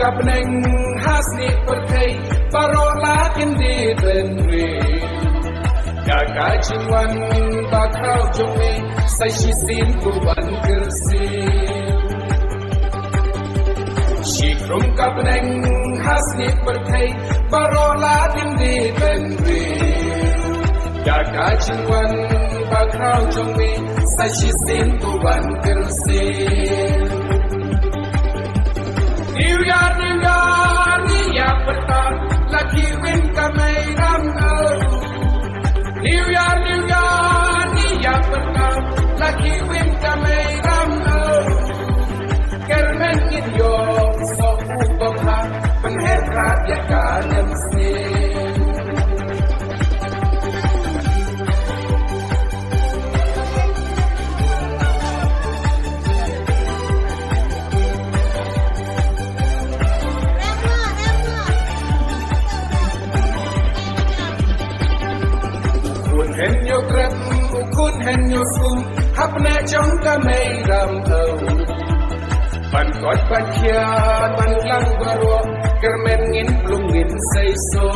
kapneng hasni perkai parola kindi benri gaga jingwan bakau jome sai shisin tuan kersi shikrum kapneng hasni perkai parola kindi benri gaga jingwan bakau jome sai shisin tuan kersi New Year, New Year, petang lagi win kamai ram au. New Year, New Year, petang lagi win kamai ram au. Kermen idyo so ubah penherat ya kanem sin. Henyo grab ukun henyo sum hapna trong ka mei ram au ban kot ban kia ban lang baro kermen ngin plung ngin sei so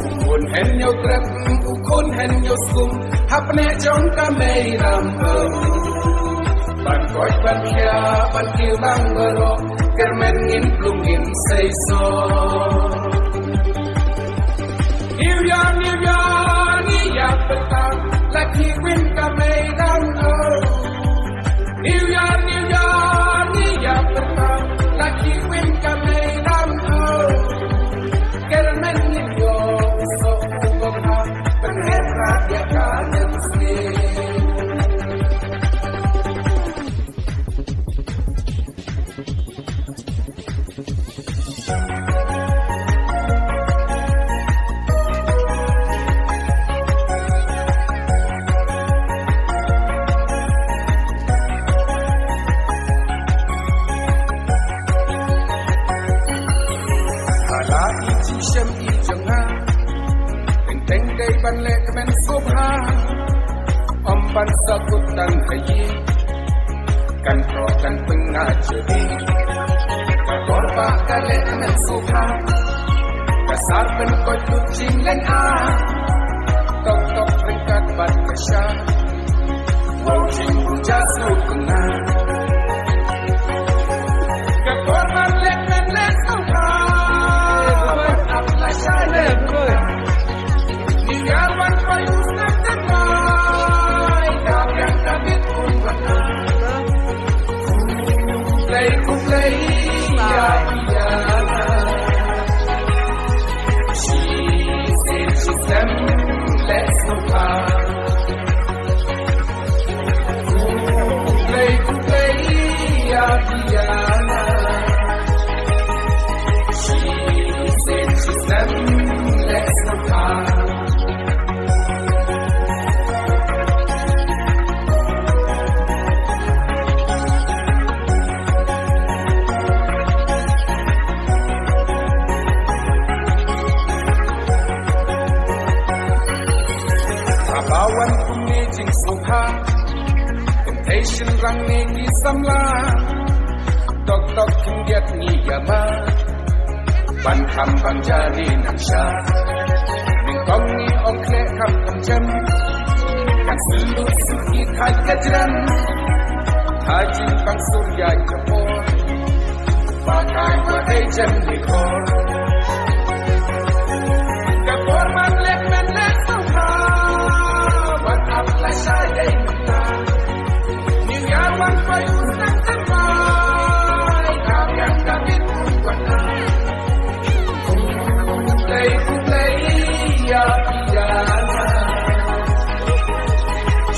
ukun henyo grab ukun henyo sum hapna trong ka mei ram au ban kot ban kia ban lang baro kermen ngin plung ngin sei so New Year, petang lagi win kamai ram au. New Year, petang lagi win kamai ram au. Kermen idyo so ubah penherat ya kanem sin. Ban le kemen subha om ban sabut dan kayi kan pro kan pengajari kakor ba kale kemen subha kasar pen ko kucing len a tok tok peringkat ban kesya wajing puja sukuna kakor ban le kemen subha apla shale Kawan payu nak terai, kawan kabit pun benar. Play, ya ya. She said she's them, let's go out. Play, ya ya. She said she's them, let's go out. Bawan kumi jing suha Temptation rang ni samla Tok tok kindiat ni yama Ban kam ban jari nangsha Bingkong ni ongkle kam kamjam Kan selu suki kai kajran Hajin bang surya japor Pakai wadai jan dikor Kapor man lek men lek suha Apla shadai mata New Year wan payu nak terai Kawan kabit pun benar Play, ya ya.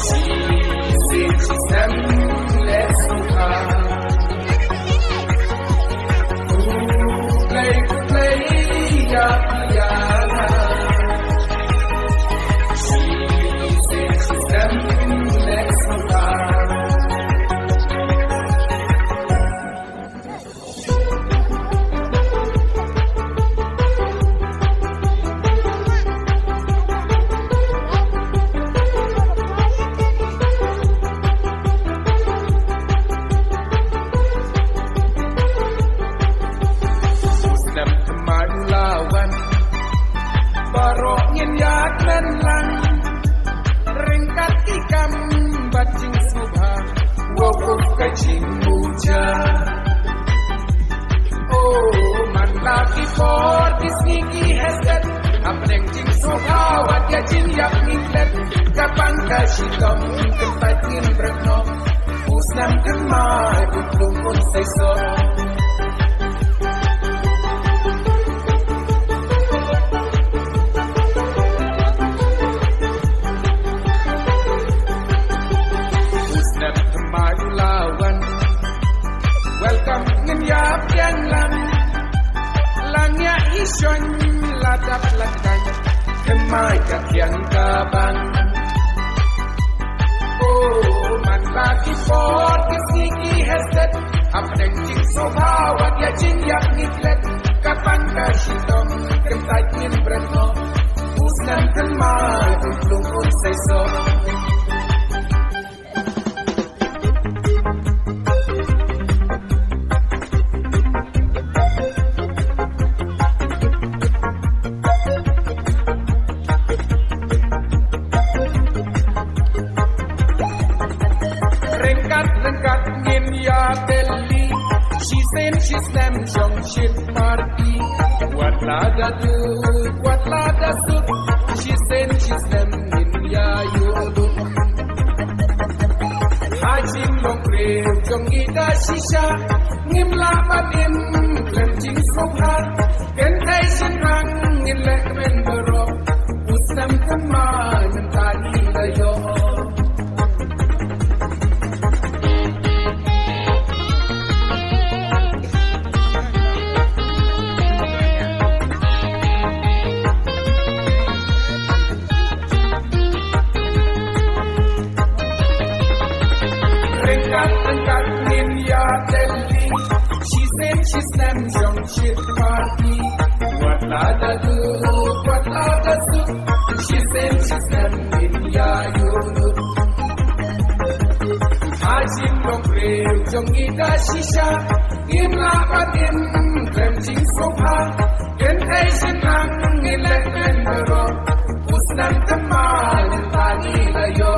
She said she's them, let's go out. Play, kashi tom Kentai kin brekno Usnam kemai Buklung un say so Usnam kemai ulawan Welcome ngin yap yang lang Langnya isyong ladap lakan Kemai kakian kabang Oh man lagi for Kesiki hesed Apdeng jing sobawat ya jing yak niklet Kapan kasyidom Kentai kin brekno Usnan kemai Buklung un say so Rengkat ngin ya Delhi She said she's them jong shit party What lada do, what lada sut She said she's them in ya yudut Hajim long Briew jong ida shisha Ngim la patin klem jing sokha Ken thai shin hang ngin lek men bero Usam kemai mentani layo Rengkat ngin ya Delhi She said she's them jong shit party What lada do, what lada do She said she's them in ya yudut Hajim long Briew jong ida shisha Ngim la patin klem jing sokha Ken thai shin hang ngin lek men bero Usnan kemai mentani layo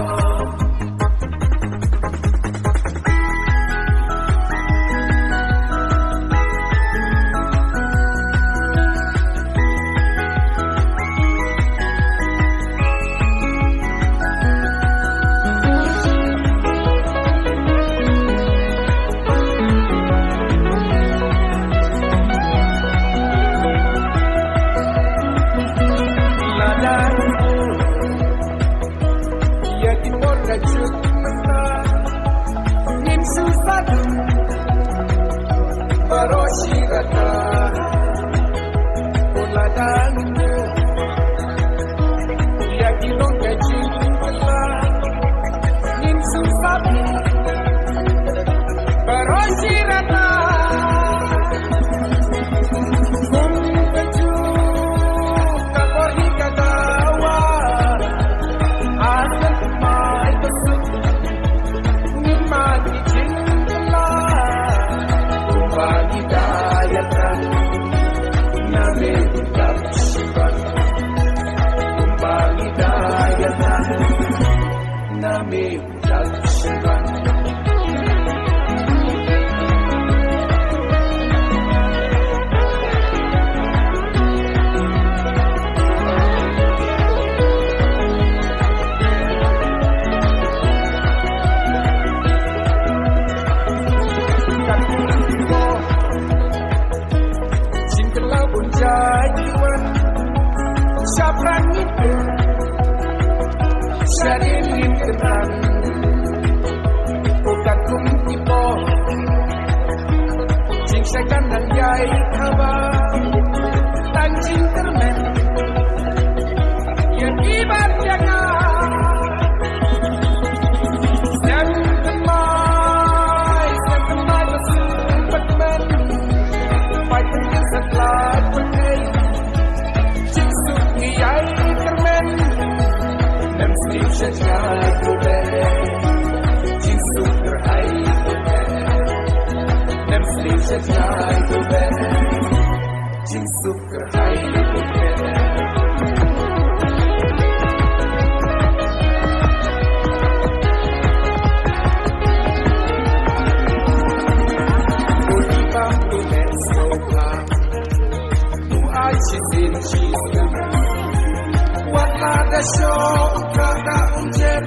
Buatlah dah syok kakak unjet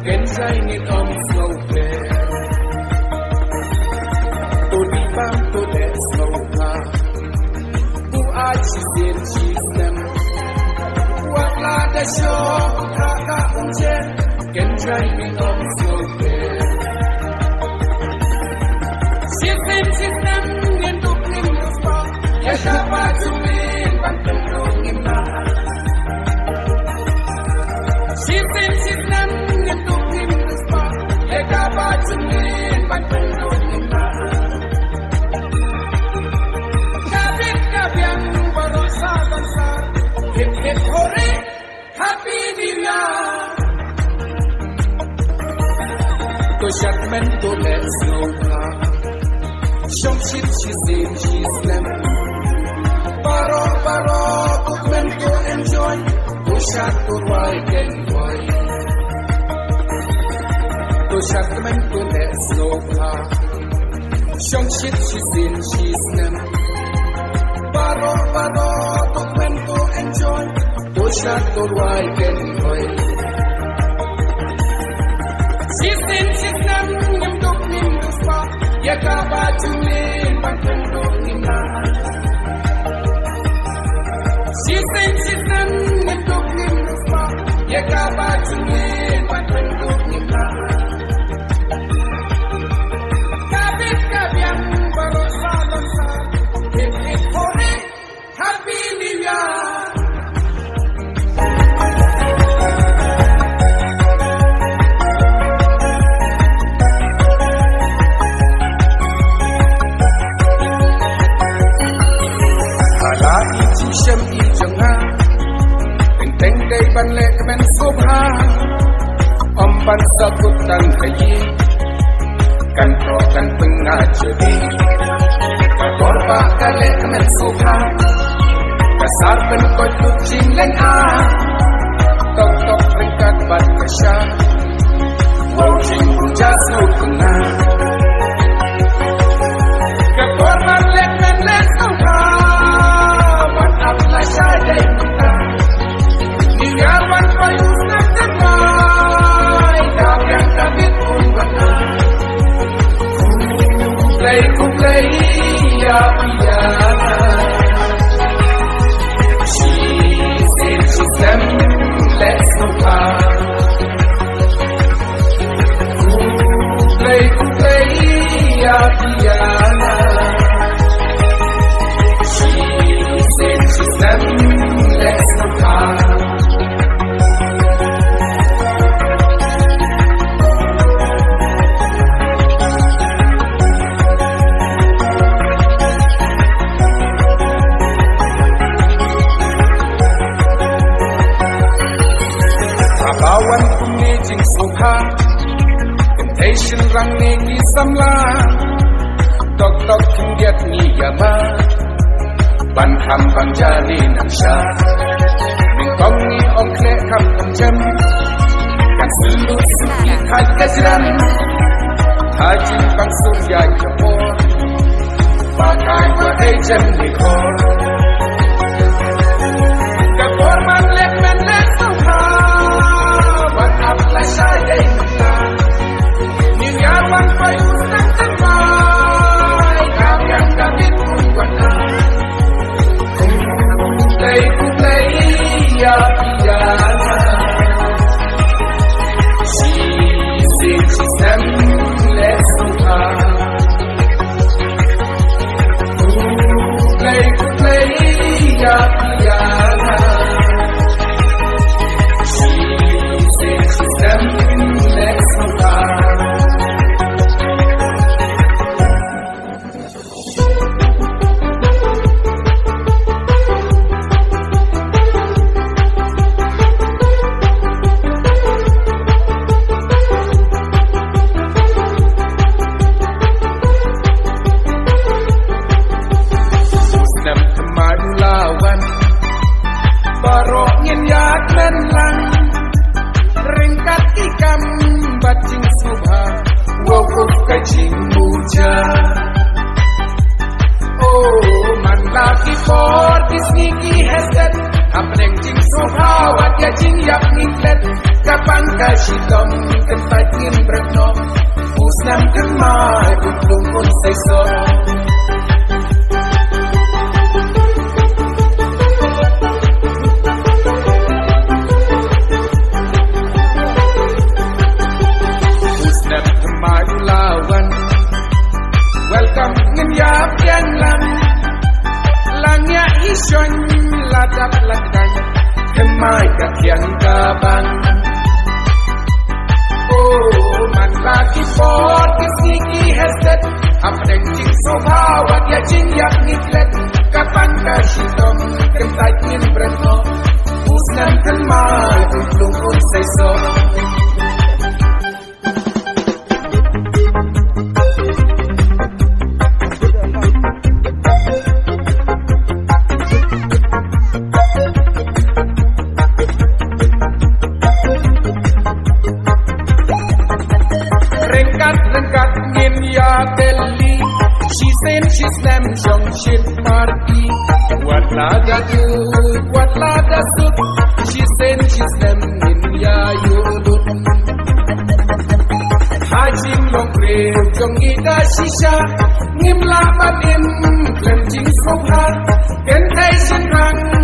kenjai ngit om slow play tu di bang tu dek slow ha bu aji sin chisem Buatlah dah syok kakak unjet kenjai ngit om slow play Sistem ngenduk ngenduk spa ya dapat jumin bantu ngimna Sistem ngenduk ngenduk spa ya dapat jumin bantu ngimna Kabit kabyang barosa bansa hip hip hore happy new year To shut men to let's go Shom shit she's in, she's them Baro, cook men to enjoy To shut to right and wide To shut men to let's go Shom shit she's in, she's them Baro, cook men to enjoy To shut to right and wide She's them, ngenduk spa Ya kabar jumin bantu ngimna Sistem ngenduk spa Ya kabar jumin bantu ngimna Kabit kabyang barosa bansa hip hip hore happy new year Shem i jang ha Teng dei ban le men sup ha Om ban sa kut tan kai Kan pro kan penga jadi Ka korba ka le men sup ha Ka sar ben ko tu jing len a Tok tok ringkat bat ka sha Wo jing ja su penga Ka korba le men sup ha Shade kita Niyawan payus na temay Kabyang kabit umbana Kuplay ya piyana She's in system Let's go back Kuplay ya piyana System, let's go far. Kawan kumijing suha, temptation rang ni samla, tok tok kindiat ni yama. Ban ham bang jali nang sha Ning kong ni ong kle kam kam jam Kan selut suki hai kajiran Haji bang surya japor Pakai wa hei jem ni kor Kapor man lek men lek suha Ban ap la shai day mata Ni yawan payus nang temai Kabyang kabit wana Kuplay ya piyana She's in system, let's go Kuplay ya piyana She's in system, let's go for this sneaky headset happening things so how what ya Kashitom kan takin brakno Usnam kan mai Uplung kun say so Usnam kan mai ulawan Welcome ngin yap yang lang Langnya isyong ladap ladang Kemai kakian kabang Oh man lagi pot kesiki headset Apdeng jing sobawat ya jing yak niklet Kapan kashitom kentai kin bretno Usnan kemai Uplung kun say so Rengkat ngin ya Delhi She said she slam jong shit party What lada do, what lada sut She said she slam ngin ya yulut Hajim long Briew jong ida shisha Ngim la bat im klem jing sobha Ken thay shen hang